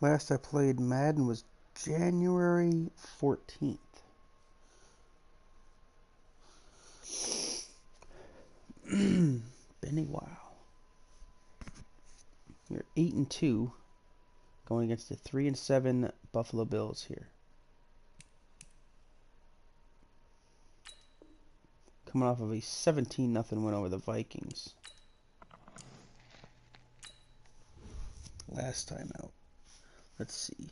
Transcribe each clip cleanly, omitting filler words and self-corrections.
Last I played Madden was January 14th. Been a while. You're 8-2, going against the 3-7 Buffalo Bills here. Coming off of a 17-0 win over the Vikings. Last time out. Let's see.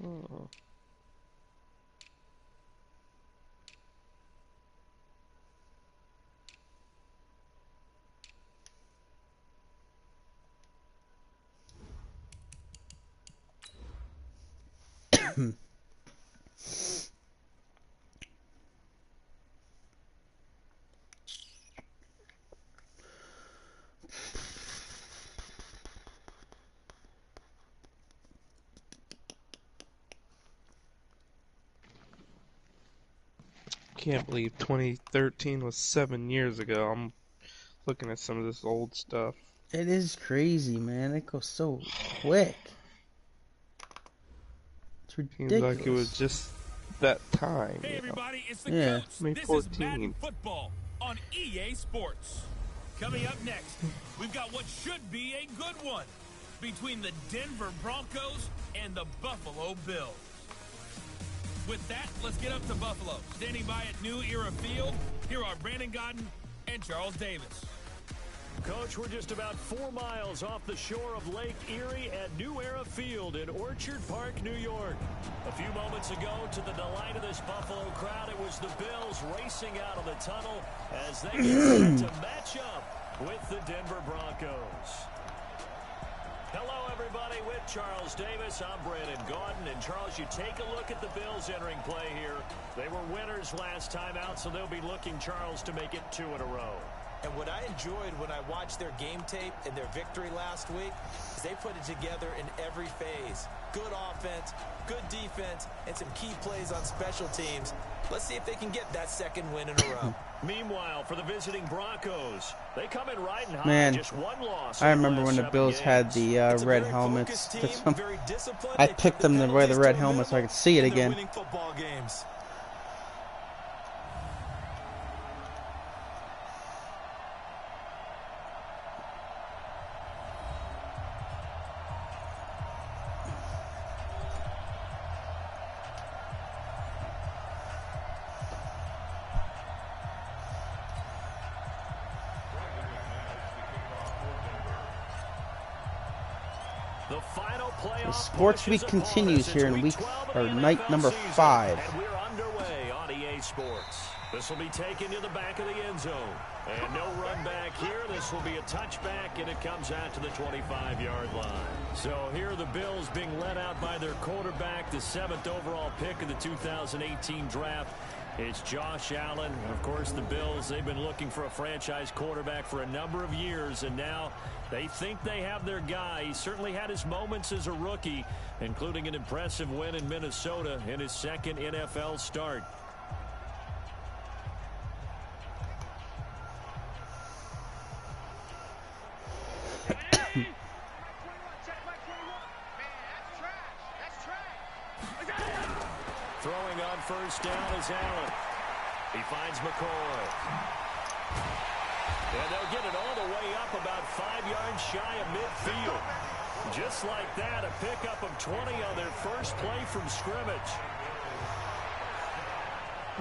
Oh. Can't believe 2013 was 7 years ago. I'm looking at some of this old stuff. It is crazy, man. It goes so quick. It's Seems ridiculous. like it was just that time. Hey everybody, it's the Yeah. Coach. May This 14. is Madden Football on EA Sports. Coming up next, we've got what should be a good one between the Denver Broncos and the Buffalo Bills. With that, let's get up to Buffalo. Standing by at New Era Field, here are Brandon Godden and Charles Davis. Coach, we're just about 4 miles off the shore of Lake Erie at New Era Field in Orchard Park, New York. A few moments ago, to the delight of this Buffalo crowd, it was the Bills racing out of the tunnel as they get set to match up with the Denver Broncos. Hello, everybody. With Charles Davis, I'm Brandon Gaudin. And, Charles, you take a look at the Bills entering play here. They were winners last time out, so they'll be looking, Charles, to make it 2 in a row. And what I enjoyed when I watched their game tape and their victory last week is they put it together in every phase. Good offense, good defense, and some key plays on special teams. Let's see if they can get that second win in a row. Meanwhile, for the visiting Broncos, they come in riding high. Man, Just 1 loss. I remember when the Bills had the red helmets. I picked them to wear the red helmets so I could see it again. The final playoff The sports week continues here in night number 5. And we're underway on EA Sports. This will be taken to the back of the end zone. And no run back here. This will be a touchback, and it comes out to the 25-yard line. So here are the Bills being led out by their quarterback, the 7th overall pick of the 2018 draft. It's Josh Allen. Of course, the Bills, they've been looking for a franchise quarterback for a number of years, and now they think they have their guy. He certainly had his moments as a rookie, including an impressive win in Minnesota in his second NFL start. Throwing on first down is Allen. He finds McCoy. And they'll get it all the way up about 5 yards shy of midfield. Just like that, a pickup of 20 on their first play from scrimmage.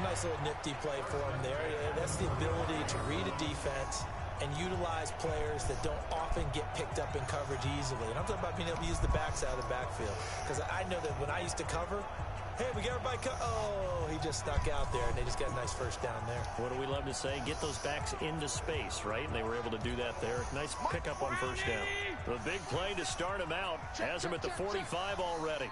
Nice little nifty play for him there. Yeah, that's the ability to read a defense and utilize players that don't often get picked up in coverage easily. And I'm talking about being able to use the backside of the backfield. Because I know that when I used to cover, hey, we got everybody oh, he just stuck out there, and they just got a nice first down there. What do we love to say? Get those backs into space, right? And they were able to do that there. Nice pickup on first down. The big play to start him out. Has him at the 45 already.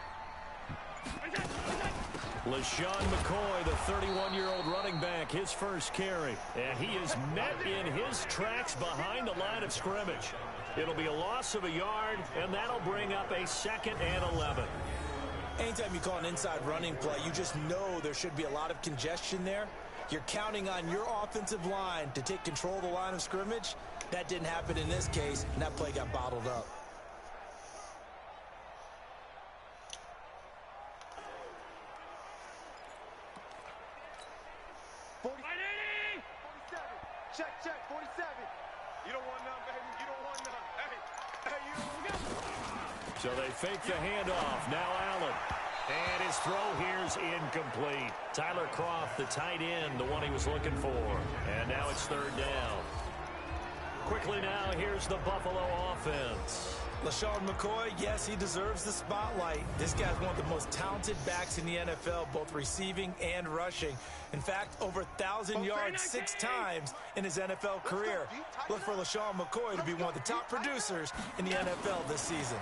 LaShawn McCoy, the 31-year-old running back, his first carry. And he is met in his tracks behind the line of scrimmage. It'll be a loss of a yard, and that'll bring up a 2nd and 11. Anytime you call an inside running play, you just know there should be a lot of congestion there. You're counting on your offensive line to take control of the line of scrimmage. That didn't happen in this case, and that play got bottled up. Check, 47. You don't want none, baby. You don't want none. Hey, you don't want. So they fake the handoff. Now Allen. And his throw here's incomplete. Tyler Kroft, the tight end, the one he was looking for. And now it's 3rd down. Quickly now, here's the Buffalo offense. LaShawn McCoy, yes, he deserves the spotlight. This guy's one of the most talented backs in the NFL, both receiving and rushing. In fact, over 1,000 yards 6 times in his NFL career. Look for LaShawn McCoy to be one of the top producers in the NFL this season.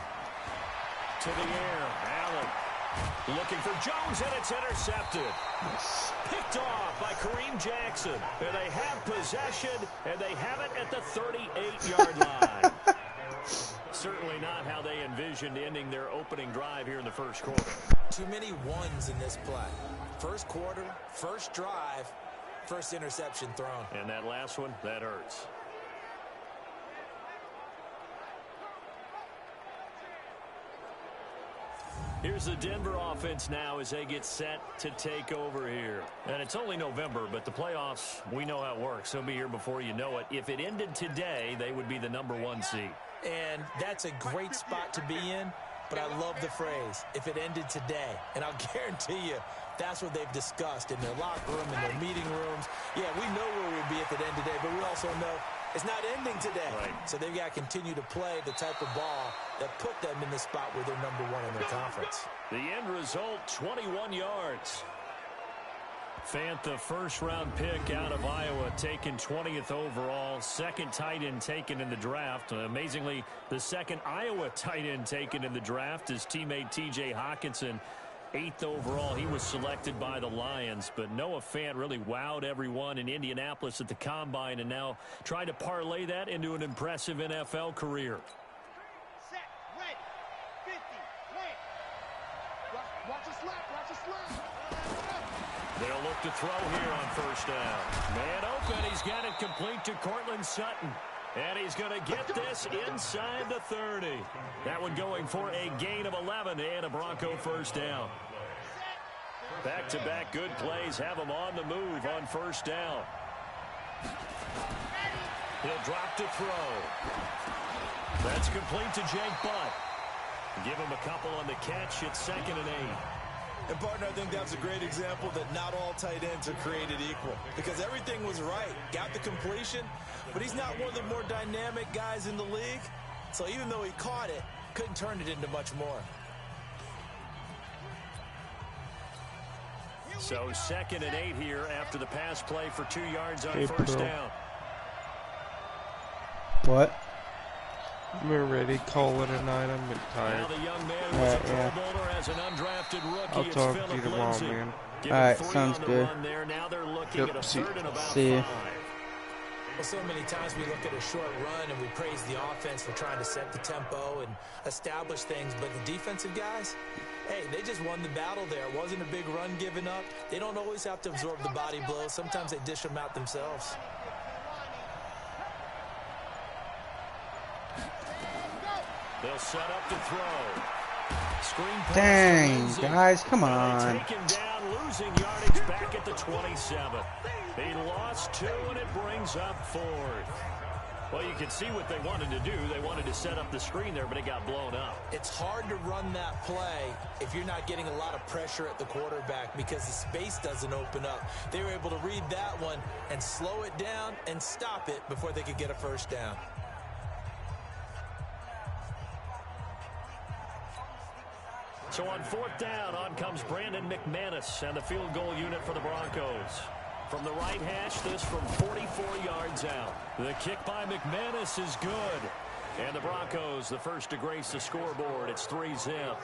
To the air, Allen. Looking for Jones, and it's intercepted. Picked off by Kareem Jackson. And they have possession, and they have it at the 38-yard line. Certainly not how they envisioned ending their opening drive here in the first quarter. Too many ones in this play. First quarter, first drive, first interception thrown. And that last one, that hurts. Here's the Denver offense now as they get set to take over here. And it's only November, but the playoffs, we know how it works. They'll be here before you know it. If it ended today, they would be the #1 seed. And that's a great spot to be in, but I love the phrase, if it ended today. And I'll guarantee you, that's what they've discussed in their locker room, in their meeting rooms. Yeah, we know where we'd be if it ended today, but we also know it's not ending today. Right. So they've got to continue to play the type of ball that put them in the spot where they're #1 in their conference. The end result, 21 yards. Fant, the first-round pick out of Iowa, taken 20th overall. Second tight end taken in the draft. Amazingly, the second Iowa tight end taken in the draft is teammate T.J. Hawkinson. 8th overall, he was selected by the Lions. But Noah Fant really wowed everyone in Indianapolis at the Combine and now trying to parlay that into an impressive NFL career. Set, ready, 50, play. Watch us left, watch us left. They'll look to throw here on first down. Man open, he's got it complete to Cortland Sutton. And he's going to get this inside the 30. That one going for a gain of 11 and a Bronco first down. Back-to-back good plays have him on the move on first down. He'll drop to throw. That's complete to Jake Butt. Give him a couple on the catch. It's 2nd and 8. And, partner, I think that was a great example that not all tight ends are created equal. Because everything was right. Got the completion, but he's not one of the more dynamic guys in the league. So even though he caught it, Couldn't turn it into much more. So 2nd and 8 here after the pass play for 2 yards on first down. What? We're ready. Call it a night. I'm tired. Now the young man was a Pro Bowler as an undrafted rookie. I'll talk to you tomorrow, man. Alright, sounds good. Now they're looking at a third and about See you. 5. Well, so many times we look at a short run and we praise the offense for trying to set the tempo and establish things, but the defensive guys, hey, they just won the battle there. It wasn't a big run given up. They don't always have to absorb the body blows. Sometimes they dish them out themselves. They'll set up to throw. Screen pass. Dang, guys, come on. Take him down, losing yardage back at the 27. He lost 2, and it brings up 4th. Well, you can see what they wanted to do. They wanted to set up the screen there, but it got blown up. It's hard to run that play if you're not getting a lot of pressure at the quarterback because the space doesn't open up. They were able to read that one and slow it down and stop it before they could get a first down. So on 4th down, on comes Brandon McManus and the field goal unit for the Broncos. From the right hash, this from 44 yards out. The kick by McManus is good. And the Broncos, the first to grace the scoreboard. It's 3-zip.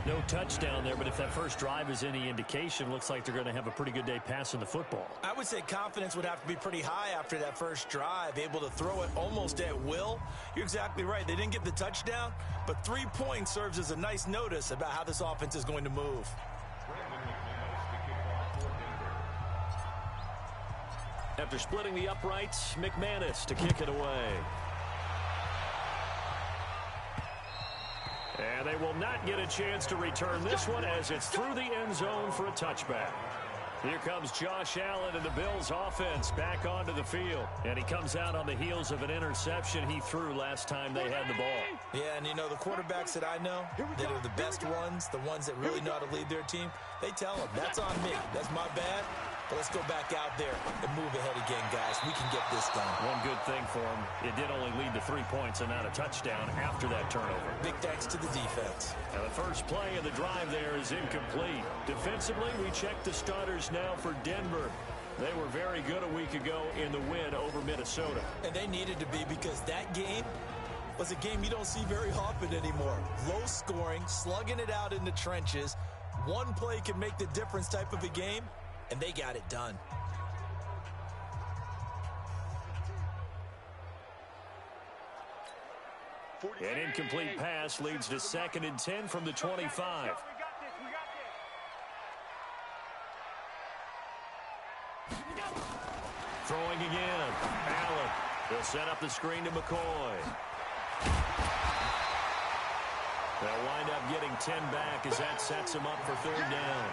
No touchdown there, but if that first drive is any indication, looks like they're going to have a pretty good day passing the football. I would say confidence would have to be pretty high after that first drive, able to throw it almost at will. You're exactly right. They didn't get the touchdown, but 3 points serves as a nice notice about how this offense is going to move. After splitting the uprights, McManus to kick it away. And they will not get a chance to return this one as it's through the end zone for a touchback. Here comes Josh Allen and the Bills offense back onto the field. And he comes out on the heels of an interception he threw last time they had the ball. Yeah, and you know, the quarterbacks that I know that are the best ones, the ones that really know how to lead their team, they tell them, that's on me. That's my bad. But let's go back out there and move ahead again, guys. We can get this done. One good thing for him, it did only lead to 3 points and not a touchdown after that turnover. Big thanks to the defense. Now the first play of the drive there is incomplete. Defensively, we check the starters now for Denver. They were very good a week ago in the win over Minnesota. And they needed to be because that game was a game you don't see very often anymore. Low scoring, slugging it out in the trenches. One play can make the difference type of a game. And they got it done. An incomplete pass leads to 2nd and 10 from the 25. Throwing again. Allen. They'll set up the screen to McCoy. They'll wind up getting 10 back as that sets them up for 3rd down.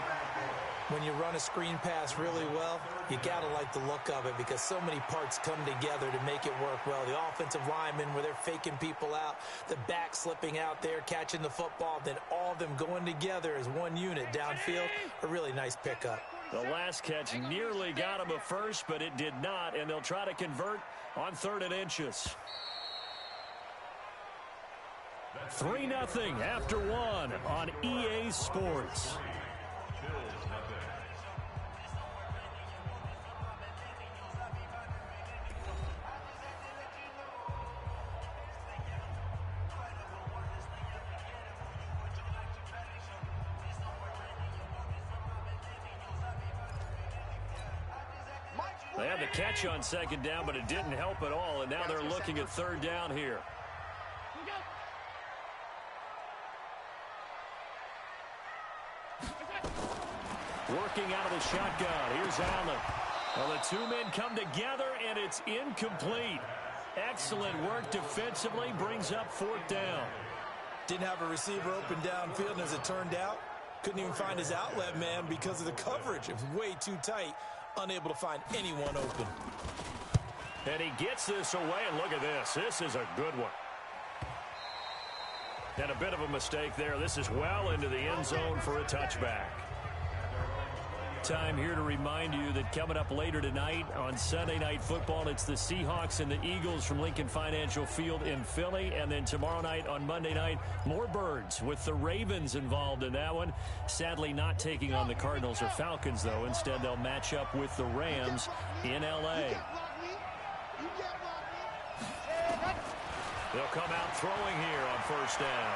When you run a screen pass really well, you got to like the look of it because so many parts come together to make it work well. The offensive linemen where they're faking people out, the back slipping out there, catching the football, then all of them going together as one unit downfield. A really nice pickup. The last catch nearly got him a first, but it did not, and they'll try to convert on 3rd and inches. 3-0 after 1 on EA Sports. They had the catch on 2nd down, but it didn't help at all, and now they're looking at 3rd down here. Working out of the shotgun. Here's Allen. Well, the 2 men come together, and it's incomplete. Excellent work defensively. Brings up 4th down. Didn't have a receiver open downfield, and as it turned out, couldn't even find his outlet man because of the coverage. It was way too tight. Unable to find anyone open. And he gets this away, and look at this. This is a good one. And a bit of a mistake there. This is well into the end zone for a touchback. time here to remind you that coming up later tonight on Sunday Night Football, it's the Seahawks and the Eagles from Lincoln Financial Field in Philly. And then tomorrow night on Monday night, more Birds with the Ravens involved in that one. Sadly not taking on the Cardinals or Falcons, though. Instead, they'll match up with the Rams in L.A. They'll come out throwing here on first down.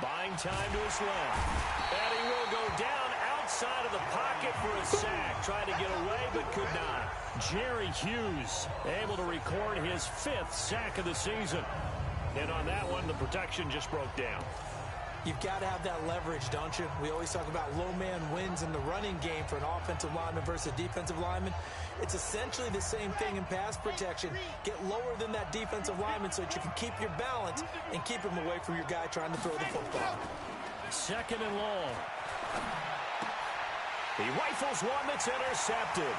Buying time to his left. And he will go down outside of the pocket for a sack. Tried to get away, but could not. Jerry Hughes able to record his 5th sack of the season. And on that one, the protection just broke down. You've got to have that leverage, don't you? We always talk about low man wins in the running game for an offensive lineman versus a defensive lineman. It's essentially the same thing in pass protection. Get lower than that defensive lineman so that you can keep your balance and keep him away from your guy trying to throw the football. Second and long. He rifles one that's intercepted.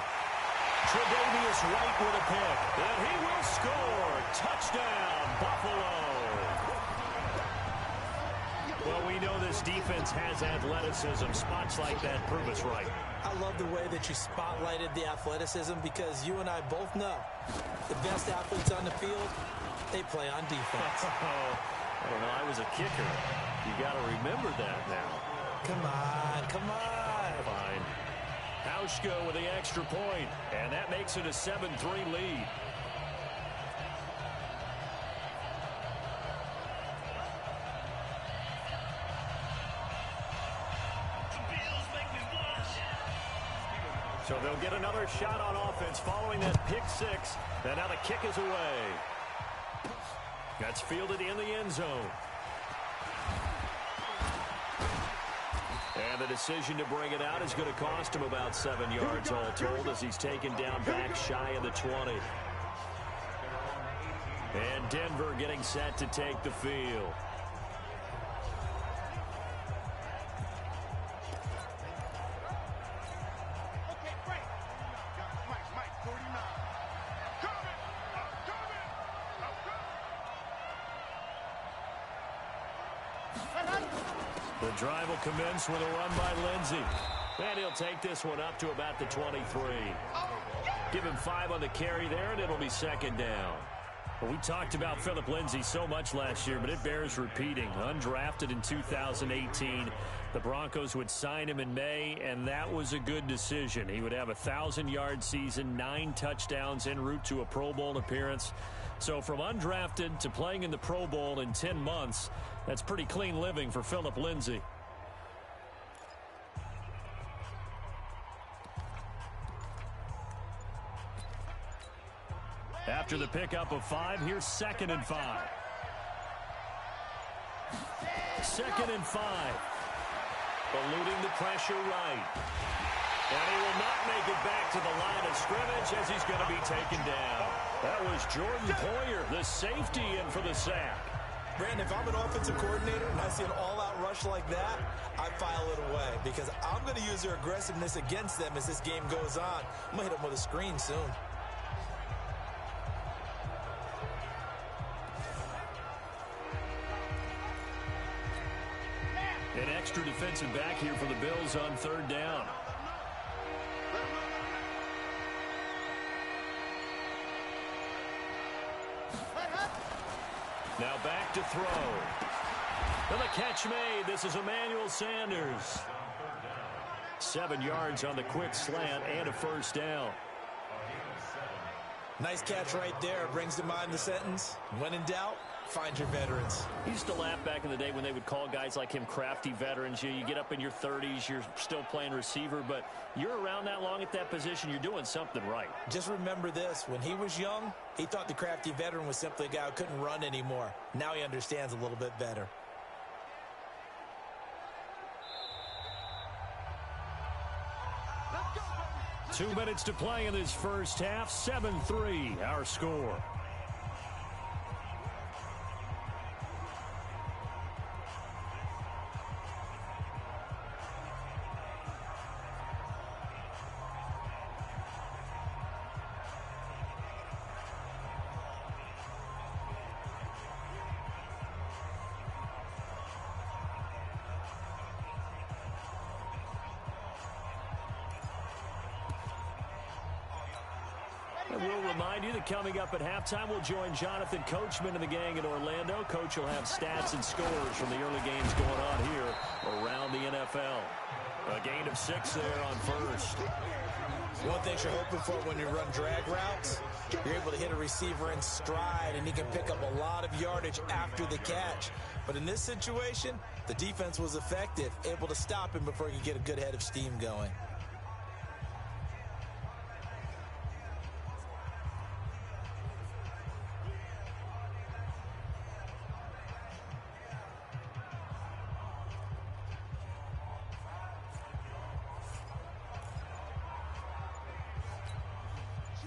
Tre'Davious White with a pick. And he will score. Touchdown, Buffalo. Well, we know this defense has athleticism. Spots like that prove us right. I love the way that you spotlighted the athleticism because you and I both know the best athletes on the field, they play on defense. I don't know. I was a kicker. You got to remember that now. Come on, come on. Fine. Hauschka with the extra point, and that makes it a 7-3 lead. So they'll get another shot on offense following that pick six. And now the kick is away. That's fielded in the end zone. And the decision to bring it out is going to cost him about 7 yards all told as he's taken down back shy of the 20. And Denver getting set to take the field. The drive will commence with a run by Lindsey. And he'll take this one up to about the 23. Give him 5 on the carry there, and it'll be second down. Well, we talked about Phillip Lindsay so much last year, but it bears repeating. Undrafted in 2018. The Broncos would sign him in May, and that was a good decision. He would have a 1,000-yard season, 9 touchdowns en route to a Pro Bowl appearance. So from undrafted to playing in the Pro Bowl in 10 months, that's pretty clean living for Phillip Lindsay. After the pickup of 5, here's 2nd and 5. 2nd and 5. Eluding the pressure right. And he will not make it back to the line of scrimmage as he's going to be taken down. That was Jordan Poyer, the safety, in for the sack. Brandon, if I'm an offensive coordinator and I see an all-out rush like that, I file it away because I'm going to use their aggressiveness against them as this game goes on. I'm going to hit them with a screen soon. An extra defensive back here for the Bills on 3rd down. Now back to throw. And the catch made. This is Emmanuel Sanders. 7 yards on the quick slant and a first down. Nice catch right there. Brings to mind the sentence, when in doubt, find your veterans. He used to laugh back in the day when they would call guys like him crafty veterans. You get up in your 30s, you're still playing receiver, but you're around that long at that position, you're doing something right. Just remember this. When he was young, he thought the crafty veteran was simply a guy who couldn't run anymore. Now he understands a little bit better. Let's go, baby. 2 minutes to play in this first half. 7-3, our score. And we'll remind you that coming up at halftime, we'll join Jonathan Coachman and the gang in Orlando. Coach will have stats and scores from the early games going on here around the NFL. A gain of 6 there on first. One thing you're hoping for when you run drag routes, you're able to hit a receiver in stride, and he can pick up a lot of yardage after the catch. But in this situation, the defense was effective, able to stop him before he could get a good head of steam going.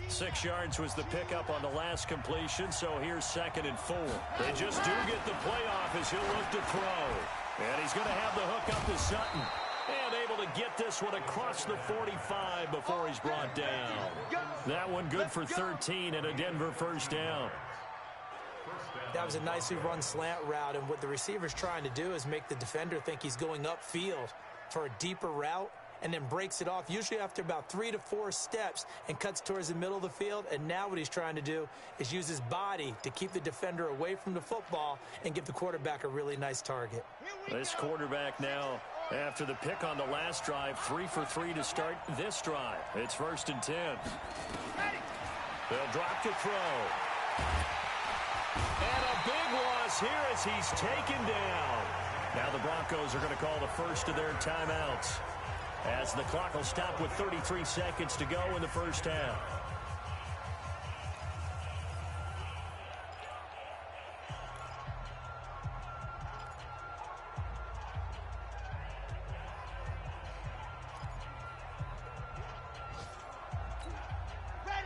Six yards was the pickup on the last completion, so here's 2nd and 4. They just do get the playoff as he'll look to throw. And he's going to have the hook up to Sutton. And able to get this one across the 45 before he's brought down. That one good for 13 and a Denver first down. That was a nicely run slant route, and what the receiver's trying to do is make the defender think he's going upfield for a deeper route, and then breaks it off, usually after about 3 to 4 steps, and cuts towards the middle of the field. And now what he's trying to do is use his body to keep the defender away from the football and give the quarterback a really nice target. This quarterback now, after the pick on the last drive, 3 for 3 to start this drive. It's 1st and 10. They'll drop to throw. And a big loss here as he's taken down. Now the Broncos are going to call the first of their timeouts, as the clock will stop with 33 seconds to go in the first half.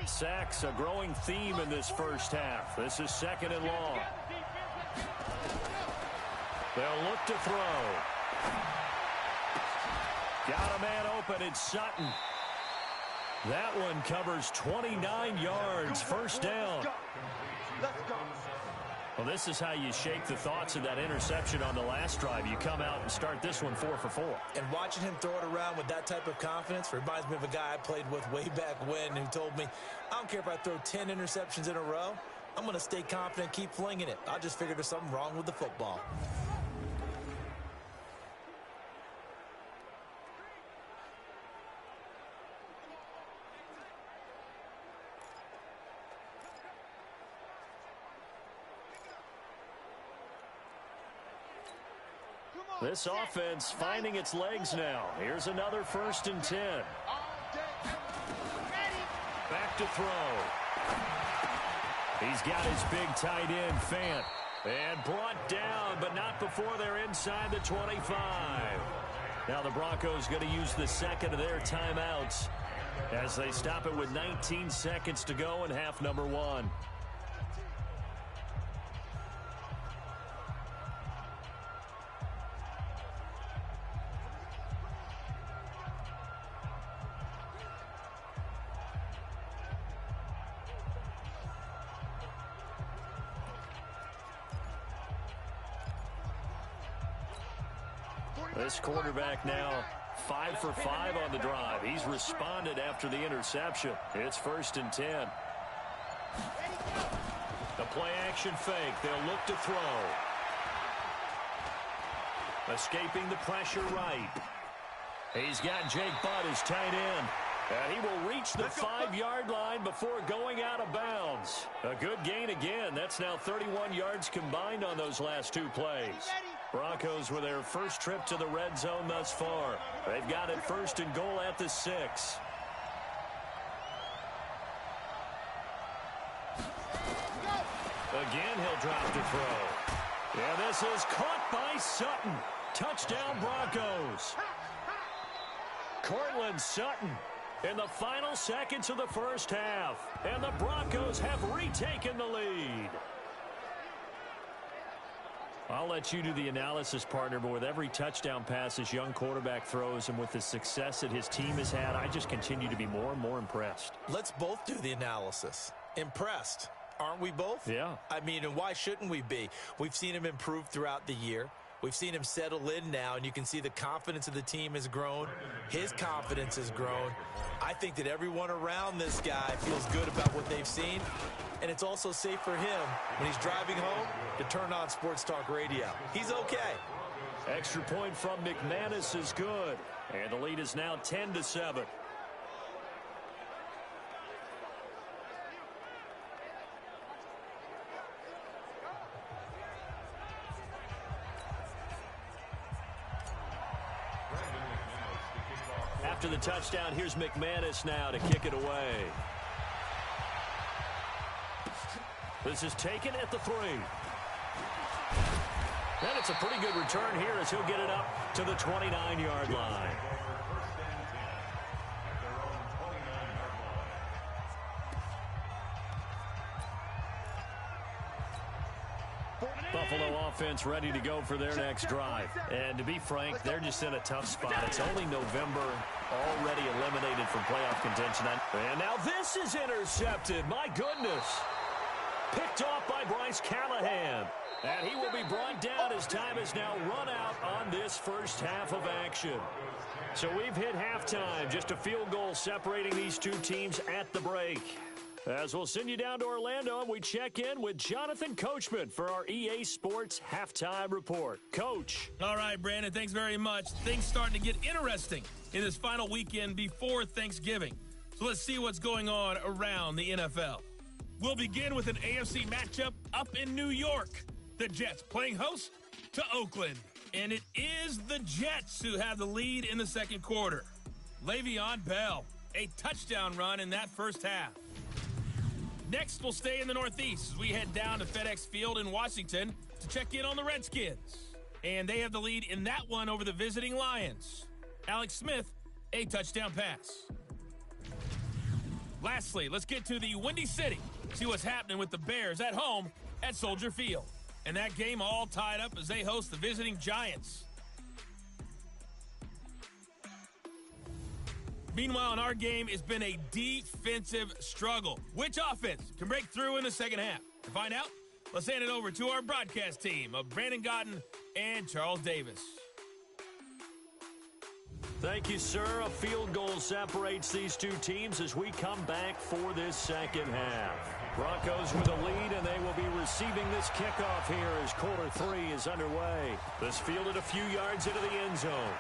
Sacks, a growing theme in this first half. This is 2nd and long. They'll look to throw. Got a man open, it's Sutton. That one covers 29 yards, first down. Well, this is how you shake the thoughts of that interception on the last drive. You come out and start this one 4 for 4. And watching him throw it around with that type of confidence reminds me of a guy I played with way back when who told me, I don't care if I throw 10 interceptions in a row. I'm going to stay confident, keep flinging it. I just figured there's something wrong with the football. This offense finding its legs now. Here's another 1st and 10. Back to throw. He's got his big tight end, Fant. And brought down, but not before they're inside the 25. Now the Broncos going to use the 2nd of their timeouts as they stop it with 19 seconds to go in half number 1. This quarterback now 5 for 5 on the drive. He's responded after the interception. It's 1st and 10. The play action fake. They'll look to throw. Escaping the pressure right. He's got Jake Butt as tight end. And he will reach the 5-yard line before going out of bounds. A good gain again. That's now 31 yards combined on those last 2 plays. Broncos with their first trip to the red zone thus far. They've got it 1st and goal at the 6. Again, he'll drop to throw. Yeah, this is caught by Sutton. Touchdown, Broncos. Cortland Sutton in the final seconds of the first half. And the Broncos have retaken the lead. I'll let you do the analysis, partner, but with every touchdown pass this young quarterback throws and with the success that his team has had, I just continue to be more and more impressed. Let's both do the analysis. Impressed. Aren't we both? Yeah. I mean, and why shouldn't we be? We've seen him improve throughout the year. We've seen him settle in now, and you can see the confidence of the team has grown. His confidence has grown. I think that everyone around this guy feels good about what they've seen, and it's also safe for him when he's driving home to turn on Sports Talk Radio. He's okay. Extra point from McManus is good, and the lead is now 10-7. After the touchdown, here's McManus now to kick it away. This is taken at the 3. And it's a pretty good return here as he'll get it up to the 29-yard line. Buffalo offense ready to go for their next drive. And to be frank, they're just in a tough spot. It's only November, already eliminated from playoff contention. And now this is intercepted. My goodness. Picked off by Bryce Callahan. And he will be brought down as time is now run out on this first half of action. So we've hit halftime. Just a field goal separating these two teams at the break. As we'll send you down to Orlando, and we check in with Jonathan Coachman for our EA Sports Halftime Report. Coach. All right, Brandon, thanks very much. Things starting to get interesting in this final weekend before Thanksgiving. So let's see what's going on around the NFL. We'll begin with an AFC matchup up in New York. The Jets playing host to Oakland. And it is the Jets who have the lead in the second quarter. Le'Veon Bell, a touchdown run in that first half. Next, we'll stay in the Northeast as we head down to FedEx Field in Washington to check in on the Redskins. And they have the lead in that one over the visiting Lions. Alex Smith, a touchdown pass. Lastly, let's get to the Windy City. See what's happening with the Bears at home at Soldier Field. And that game all tied up as they host the visiting Giants. Meanwhile, in our game, it's been a defensive struggle. Which offense can break through in the second half? To find out, let's hand it over to our broadcast team of Brandon Godden and Charles Davis. Thank you, sir. A field goal separates these two teams as we come back for this second half. Broncos with a lead, and they will be receiving this kickoff here as quarter 3 is underway. This fielded a few yards into the end zone.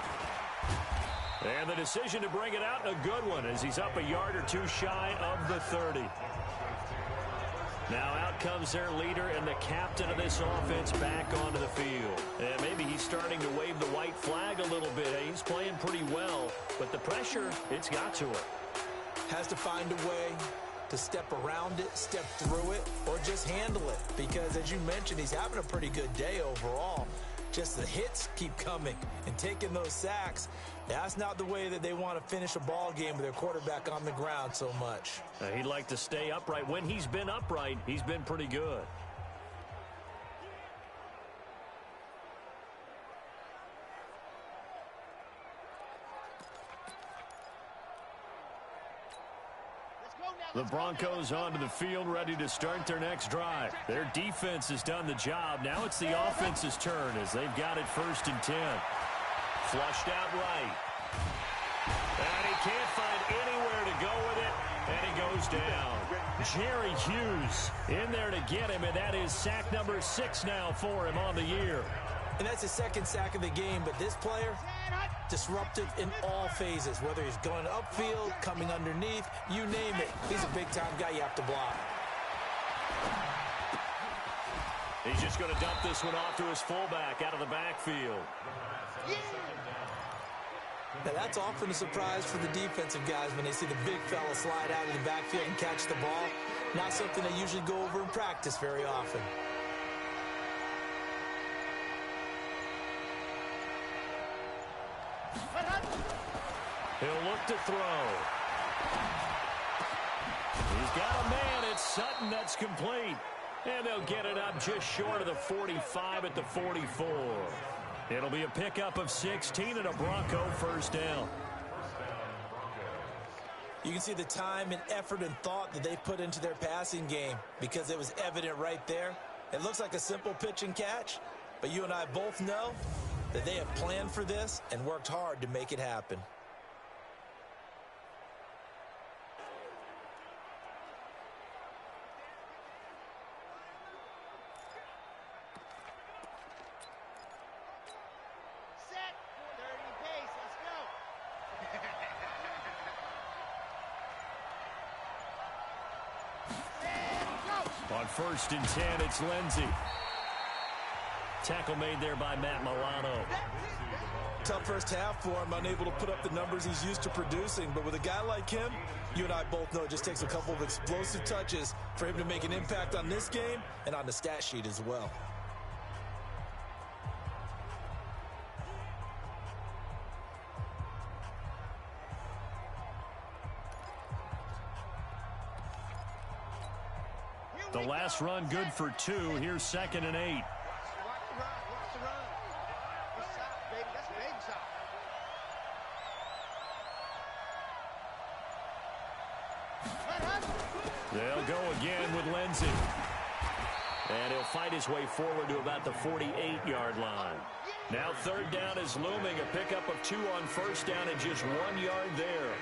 And the decision to bring it out, a good one, as he's up a yard or two shy of the 30. Now out comes their leader and the captain of this offense back onto the field. And maybe he's starting to wave the white flag a little bit. He's playing pretty well, but the pressure, it's got to him. Has to find a way to step around it, step through it, or just handle it. Because as you mentioned, he's having a pretty good day overall. Just the hits keep coming and taking those sacks. That's not the way that they want to finish a ball game with their quarterback on the ground so much. He'd like to stay upright. When he's been upright, he's been pretty good. The Broncos onto the field, ready to start their next drive. Their defense has done the job. Now it's the offense's turn as they've got it 1st and 10. Flushed out right. And he can't find anywhere to go with it, and he goes down. Jerry Hughes in there to get him, and that is sack number 6 now for him on the year. And that's his second sack of the game, but this player, disruptive in all phases, whether he's going upfield, coming underneath, you name it. He's a big-time guy you have to block. He's just going to dump this one off to his fullback out of the backfield. Now, that's often a surprise for the defensive guys when they see the big fella slide out of the backfield and catch the ball. Not something they usually go over in practice very often. He'll look to throw. He's got a man. It's Sutton that's complete. And they'll get it up just short of the 45 at the 44. It'll be a pickup of 16 and a Bronco first down. You can see the time and effort and thought that they put into their passing game because it was evident right there. It looks like a simple pitch and catch, But you and I both know that they have planned for this and worked hard to make it happen. Set. 30 pace. Let's go. On 1st and 10, it's Lindsey. Tackle made there by Matt Milano. Tough first half for him, unable to put up the numbers he's used to producing. But with a guy like him, you and I both know it just takes a couple of explosive touches for him to make an impact on this game and on the stat sheet as well. The last run good for 2. Here's 2nd and 8. Watch the run. Watch the run. It's soft, baby. That's baby soft. They'll go again with Lindsey. And he'll fight his way forward to about the 48-yard line. Now 3rd down is looming. A pickup of 2 on 1st down and just 1 yard there.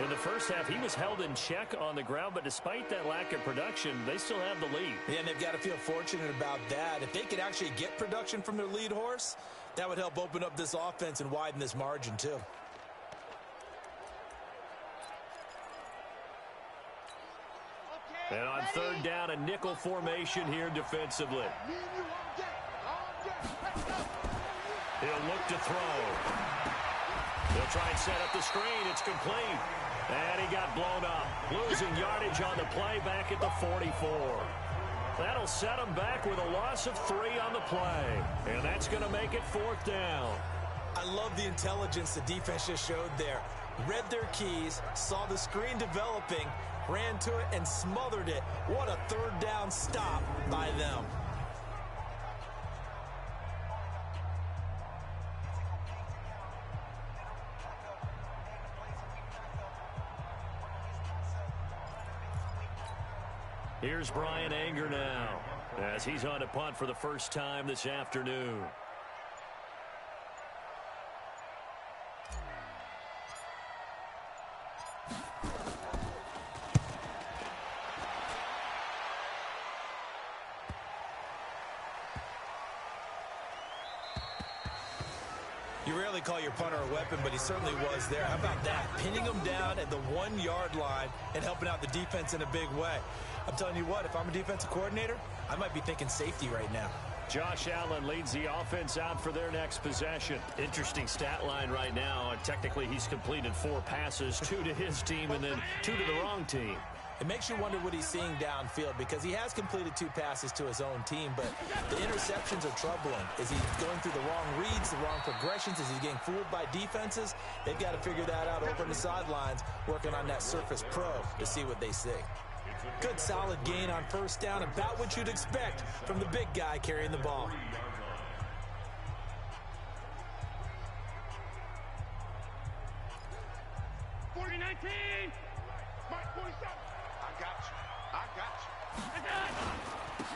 In the first half, he was held in check on the ground, but despite that lack of production, they still have the lead. Yeah, and they've got to feel fortunate about that. If they could actually get production from their lead horse, that would help open up this offense and widen this margin too. And on 3rd down, a nickel formation here defensively. He'll look to throw. He'll try and set up the screen. It's complete. And he got blown up. Losing yardage on the play back at the 44. That'll set him back with a loss of 3 on the play. And that's going to make it 4th down. I love the intelligence the defense just showed there. Read their keys, saw the screen developing, ran to it, and smothered it. What a 3rd down stop by them. Here's Brian Anger now as he's on to punt for the first time this afternoon. You rarely call your punter a weapon, but he certainly was there. How about that? Pinning him down at the 1 yard line and helping out the defense in a big way. I'm telling you what, if I'm a defensive coordinator, I might be thinking safety right now. Josh Allen leads the offense out for their next possession. Interesting stat line right now. Technically, he's completed 4 passes, 2 to his team and then 2 to the wrong team. It makes you wonder what he's seeing downfield because he has completed 2 passes to his own team, but the interceptions are troubling. Is he going through the wrong reads, the wrong progressions? Is he getting fooled by defenses? They've got to figure that out over on the sidelines, working on that Surface Pro to see what they see. Good solid gain on 1st down, about what you'd expect from the big guy carrying the ball.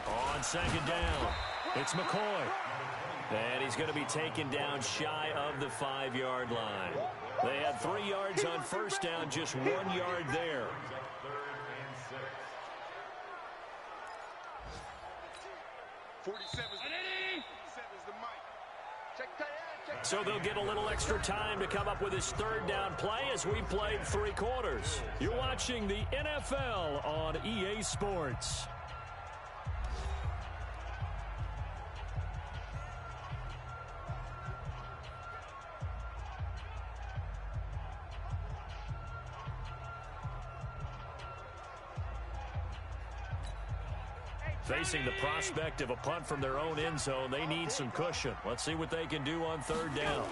On 2nd down, it's McCoy. And he's going to be taken down shy of the 5 yard line. They had 3 yards on 1st down, just 1 yard there. So they'll get a little extra time to come up with his 3rd down play as we played 3 quarters. You're watching the NFL on EA Sports. Facing the prospect of a punt from their own end zone, they need some cushion. Let's see what they can do on 3rd down.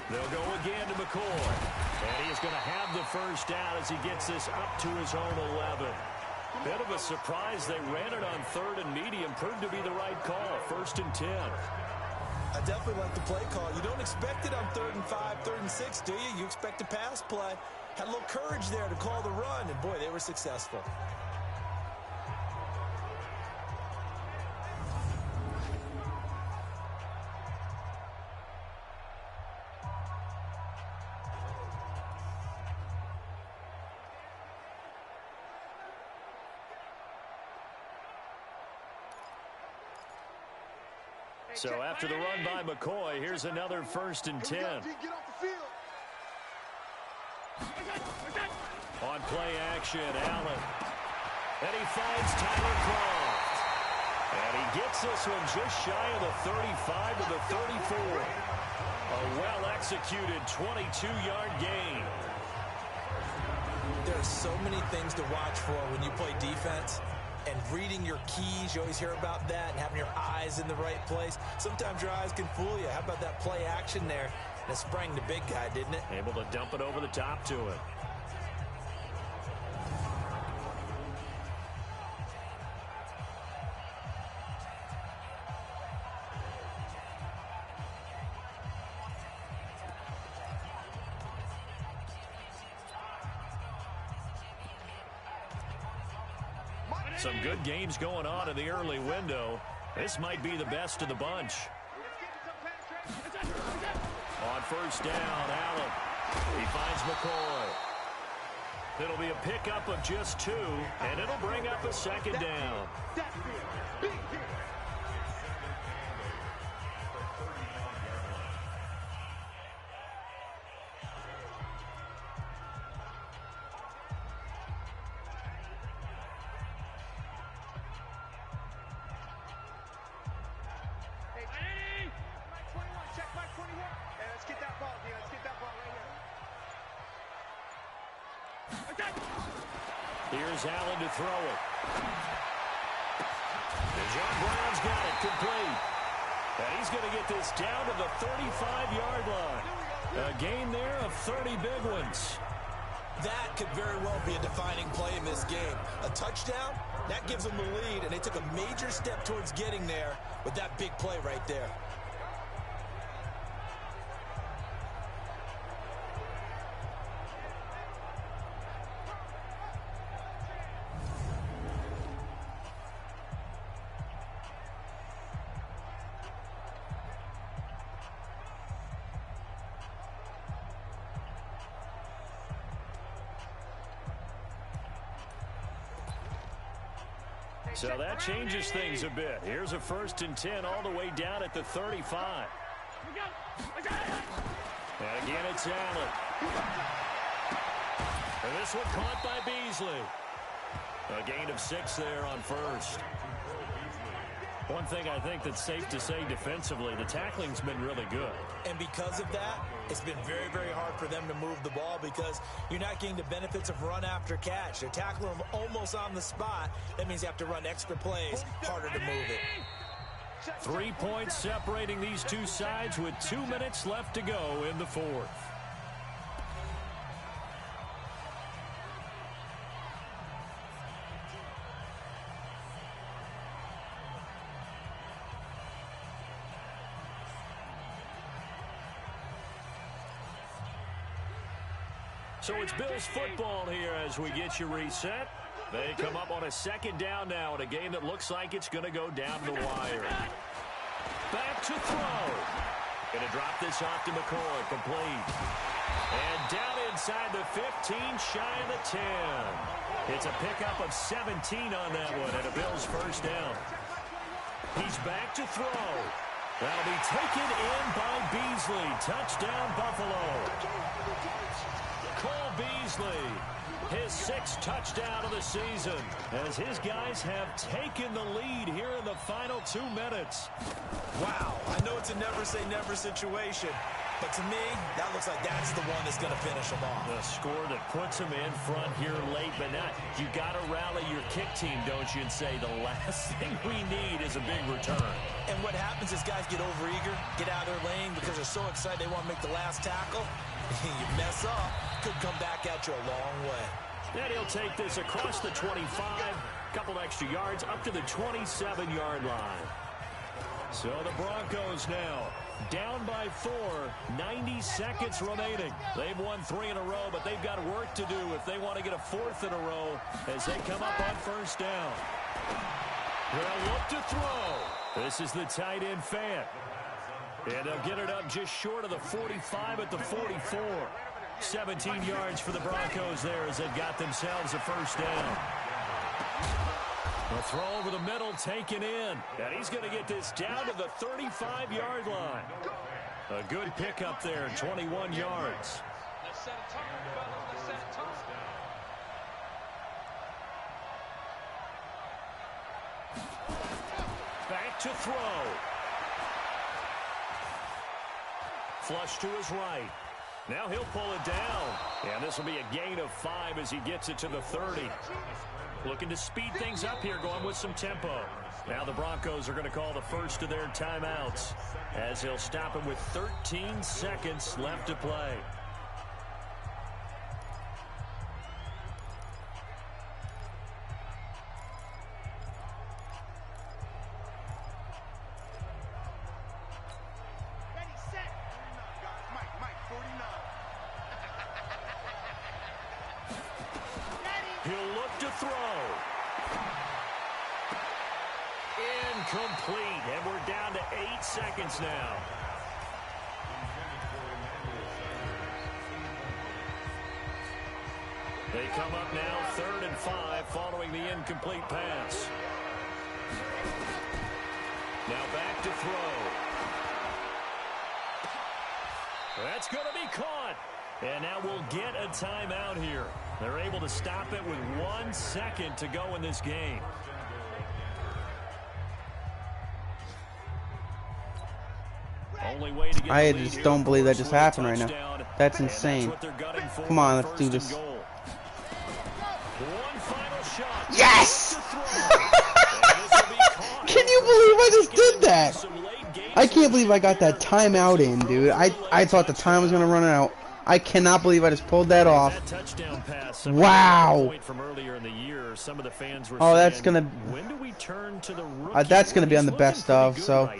They'll go again to McCoy. And he is going to have the 1st down as he gets this up to his own 11. Bit of a surprise. They ran it on 3rd and medium. Proved to be the right call. 1st and 10. I definitely like the play call. You don't expect it on 3rd and 5, 3rd and 6, do you? You expect a pass play. Had a little courage there to call the run, and boy, they were successful. So after the run by McCoy, here's another 1st and 10. Get off the field. On play action, Allen. And he finds Tyler Croft. And he gets this one just shy of the 35 to the 34. A well-executed 22-yard gain. There are so many things to watch for when you play defense. And reading your keys, you always hear about that, and having your eyes in the right place. Sometimes your eyes can fool you. How about that play action there? And it sprang the big guy, didn't it? Able to dump it over the top to him. Some good games going on in the early window. This might be the best of the bunch. On 1st down, Allen. He finds McCoy. It'll be a pickup of just 2, and it'll bring up a 2nd down. Here's Allen to throw it. And John Brown's got it complete. And he's going to get this down to the 35-yard line. A gain there of 30 big ones. That could very well be a defining play in this game. A touchdown, that gives them the lead, and they took a major step towards getting there with that big play right there. So that changes things a bit. Here's a 1st and 10 all the way down at the 35. And again, it's Allen. And this one caught by Beasley. A gain of 6 there on 1st. One thing I think that's safe to say defensively, the tackling's been really good. And because of that, it's been very, very hard for them to move the ball because you're not getting the benefits of run after catch. They're tackling them almost on the spot. That means you have to run extra plays, harder to move it. 3 points separating these two sides with 2 minutes left to go in the 4th. So it's Bills football here as we get you reset. They come up on a 2nd down now in a game that looks like it's going to go down the wire. Back to throw. Going to drop this off to McCoy. Complete. And down inside the 15, shy of the 10. It's a pickup of 17 on that one and a Bills 1st down. He's back to throw. That'll be taken in by Beasley. Touchdown, Buffalo. Cole Beasley, his 6th touchdown of the season, as his guys have taken the lead here in the final 2 minutes. Wow, I know it's a never-say-never situation, but to me, that looks like that's the one that's going to finish them off. The score that puts them in front here late, but not. You got to rally your kick team, don't you, and say the last thing we need is a big return. And what happens is guys get overeager, get out of their lane because they're so excited they want to make the last tackle. You mess up, could come back at you a long way. And he'll take this across the 25, couple extra yards up to the 27-yard line. So the Broncos now down by 4, 90 seconds remaining. They've won 3 in a row, but they've got work to do if they want to get a 4th in a row as they come up on 1st down. They'll look to throw. This is the tight end Fant. And they'll get it up just short of the 45 at the 44. 17 yards for the Broncos there as they've got themselves a 1st down. The throw over the middle taken in. And he's going to get this down to the 35-yard line. A good pickup there, 21 yards. Back to throw. Flush to his right. Now he'll pull it down. And this will be a gain of 5 as he gets it to the 30. Looking to speed things up here, going with some tempo. Now the Broncos are going to call the first of their timeouts as he'll stop him with 13 seconds left to play. He'll look to throw. Incomplete, and we're down to 8 seconds now. They come up now 3rd and 5 following the incomplete pass. Now back to throw. That's going to be caught. And now we'll get a timeout here. They're able to stop it with 1 second to go in this game. Only way to get I the lead just here, don't believe that just with a happened right now. touchdown, That's and insane. what they're gunning for Come on, with let's do 1st this. and goal. One final shot. Yes! To throw. And this will be caught. Can you believe I just did that? I can't believe I got that timeout in, dude. I thought the time was going to run out. I cannot believe I just pulled that off. Wow. Oh, that's going to... that's going to be on the best of, so...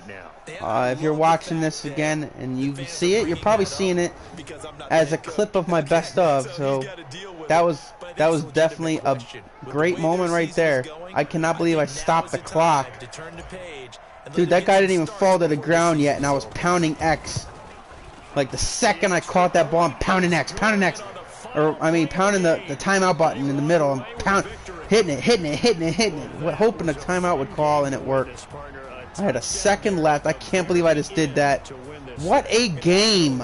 if you're watching this again and you see it, you're probably seeing it as a clip of my best of, so... That was definitely a great moment right there. I cannot believe I stopped the clock. Dude, that guy didn't even fall to the ground yet, and I was pounding X. Like, the second I caught that ball, I'm pounding X, pounding X. Or, I mean, pounding the timeout button in the middle. I'm hitting it, hoping the timeout would call, and it worked. I had a second left. I can't believe I just did that. What a game.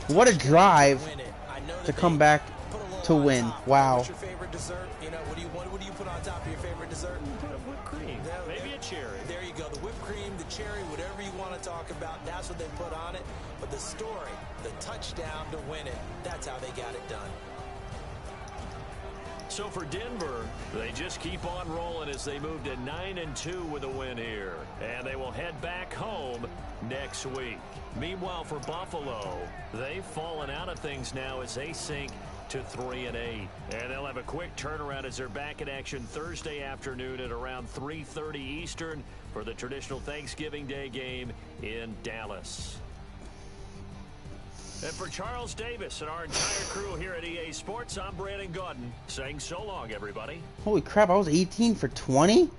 What a drive to come back to win. Wow. What do you put on top of your favorite dessert? Whipped cream. Maybe a cherry. There you go. The whipped cream, the cherry, whatever you want to talk about, that's what they put on it. But the story, the touchdown to win it, that's how they got it done. So for Denver, they just keep on rolling as they move to 9-2 with a win here. And they will head back home next week. Meanwhile, for Buffalo, they've fallen out of things now as they sink to 3-8. And they'll have a quick turnaround as they're back in action Thursday afternoon at around 3:30 Eastern for the traditional Thanksgiving Day game in Dallas. And for Charles Davis and our entire crew here at EA Sports, I'm Brandon Gaudin saying so long, everybody. Holy crap, I was 18 for 20?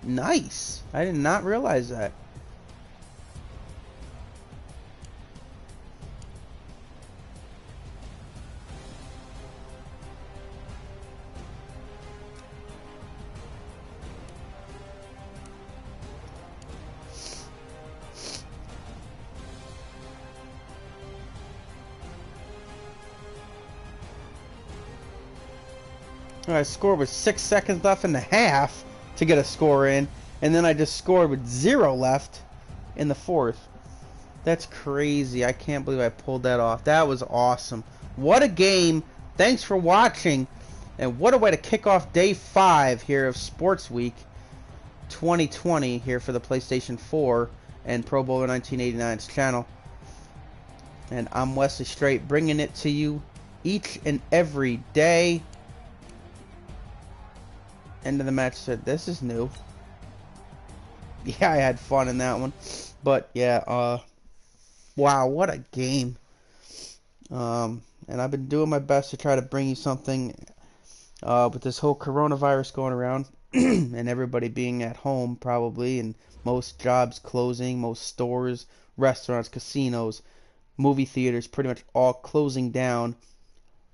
Nice. I did not realize that. I scored with 6 seconds left in the half to get a score in, and then I just scored with 0 left in the fourth. That's crazy. I can't believe I pulled that off. That was awesome. What a game. Thanks for watching, and what a way to kick off day 5 here of Sports Week 2020 here for the PlayStation 4 and Pro Bowler 1989's channel. And I'm Wesley Straight, bringing it to you each and every day. End of the match said, this is new. Yeah, I had fun in that one. But, yeah, wow, what a game. And I've been doing my best to try to bring you something with this whole coronavirus going around and everybody being at home probably, and most jobs closing, most stores, restaurants, casinos, movie theaters pretty much all closing down.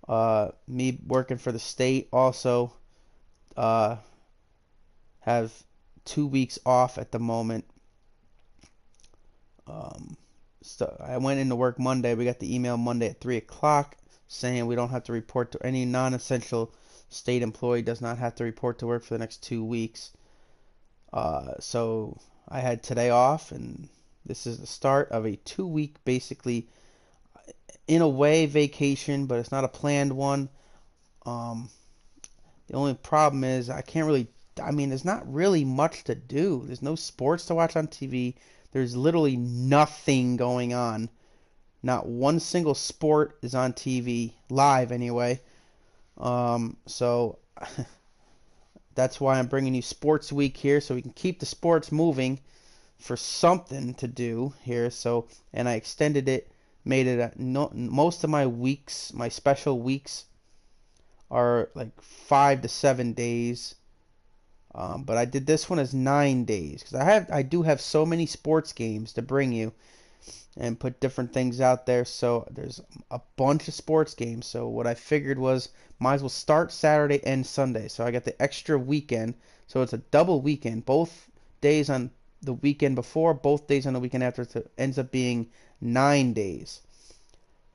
Me working for the state also have 2 weeks off at the moment. So I went into work Monday. We got the email Monday at 3 o'clock saying we don't have to report to any non-essential state employee does not have to report to work for the next 2 weeks. So I had today off, and this is the start of a 2-week, basically, in a way, vacation, but it's not a planned one. The only problem is I can't really, I mean, there's not really much to do. There's no sports to watch on TV. There's literally nothing going on. Not one single sport is on TV, live anyway. So that's why I'm bringing you Sports Week here, so we can keep the sports moving for something to do here. So, and I extended it, made it most of my weeks, my special weeks, are like 5 to 7 days. But I did this one as 9 days because I do have so many sports games to bring you and put different things out there. So there's a bunch of sports games. So what I figured was might as well start Saturday and Sunday. So I got the extra weekend. So it's a double weekend. Both days on the weekend before, both days on the weekend after. So it ends up being 9 days.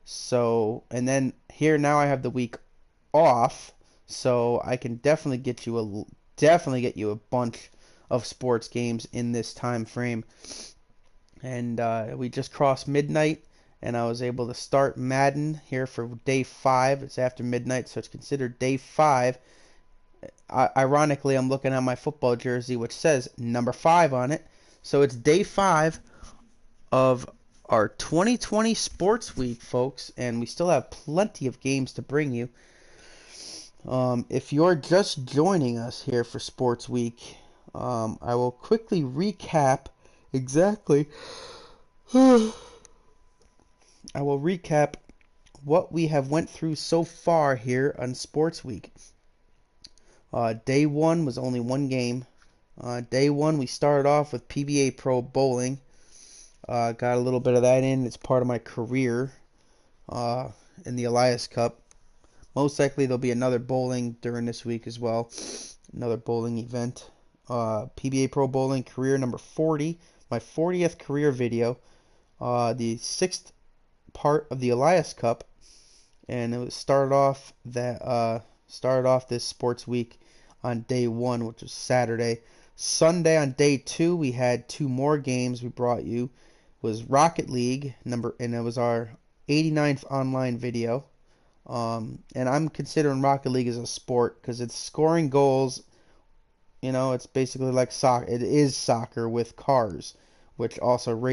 So, and then here now I have the week off. So I can definitely get you a bunch of sports games in this time frame. And we just crossed midnight, and I was able to start Madden here for day 5. It's after midnight, so it's considered day 5. Ironically, I'm looking at my football jersey, which says number 5 on it. So it's day 5 of our 2020 Sports Week, folks, and we still have plenty of games to bring you. If you're just joining us here for Sports Week, I will quickly recap exactly. I will recap what we have went through so far here on Sports Week. Day 1 was only one game. Day 1 we started off with PBA Pro Bowling. Got a little bit of that in. It's part of my career in the Elias Cup. Most likely there'll be another bowling during this week as well. Another bowling event. PBA Pro Bowling career number 40. My 40th career video. The 6th part of the Elias Cup. And it was started off this sports week on day 1, which was Saturday. Sunday on day 2 we had 2 more games we brought you. It was Rocket League and it was our 89th online video. And I'm considering Rocket League as a sport because it's scoring goals. You know, it's basically like soccer. It is soccer with cars, which also raises